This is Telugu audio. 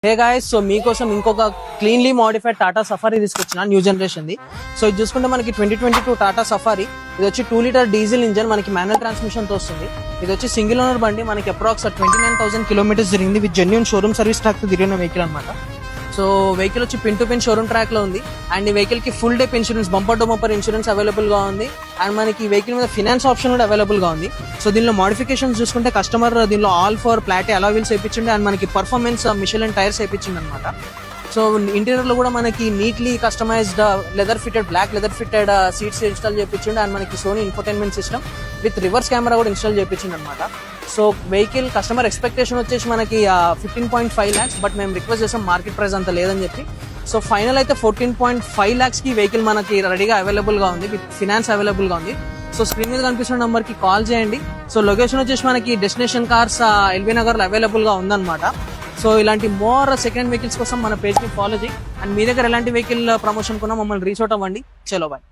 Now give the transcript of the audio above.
హే గాయస్, సో మీకోసం ఇంకొక క్లీన్లీ మోడిఫైడ్ టాటా సఫారీ తీసుకొచ్చిన న్యూ జనరేషన్ ది. సో ఇది చూసుకుంటే మనకి 2022 టాటా సఫారీ. ఇది వచ్చి 2 లీటర్ డీజిల్ ఇంజన్, మనకి మాన్యువల్ ట్రాన్స్మిషన్ తో వస్తుంది. ఇది వచ్చి సింగిల్ ఓనర్ బండి, మనకి అప్రాక్స్ 29,000 కిలోమీటర్స్ జరిగింది with genuine showroom service track తో తిరిగిన వెహికల్ అనమాట. సో వెహికల్ వచ్చి pin to pin showroom track లో ఉంది. అండ్ ఈ వెహికల్ కి ఫుల్ డేప్ insurance, bumper to bumper insurance available గా ఉంది. అండ్ మనకి ఈ వెహికల్ మీద ఫినాన్స్ ఆప్షన్ కూడా అవైలబుల్ గా ఉంది. సో దీనిలో మోడిఫికేషన్స్ చూసుకుంటే కస్టమర్ దీనిలో ఆల్ ఫర్ ప్లాటీ అలా వీల్స్ వేయించండి. అండ్ మనకి పర్ఫార్మెన్స్ మిషెలిన్ టైర్స్ వేయించింది అనమాట. సో ఇంటీరియర్ లో కూడా మనకి neatly customised black leather fitted seats install చేయించండి. అండ్ మనకి Sony infotainment system with reverse camera కూడా ఇన్స్టాల్ చేయించండి అనమాట. సో వెహికల్ కస్టమర్ ఎక్స్పెక్టేషన్ వచ్చేసి మనకి 15.5 lakhs, బట్ మేము రిక్వెస్ట్ చేసాం మార్కెట్ ప్రైస్ అంత లేదని చెప్పి. సో ఫైనల్ అయితే 14.5 lakhs కి వెహికల్ మనకి రెడీగా అవైలబుల్ గా ఉంది విత్ ఫినాన్స్ అవైలబుల్ గా ఉంది. సో స్క్రీన్ మీద కనిపిస్తున్న నంబర్ కి కాల్ చేయండి. సో లొకేషన్ వచ్చేసి మనకి డెస్టినేషన్ కార్స్ ఎల్బీ నగర్ లో అవైలబుల్ గా ఉందన్నమాట. సో ఇలాంటి మోర్ సెకండ్ వెహికల్స్ కోసం మన పేజ్ ని ఫాలో చేయి. అండ్ మీ దగ్గర ఎలాంటి వెహికల్ ప్రమోషన్ కొన్నా మమ్మల్ని రీచ్ అవుట్ అవ్వండి. చలో బాయ్.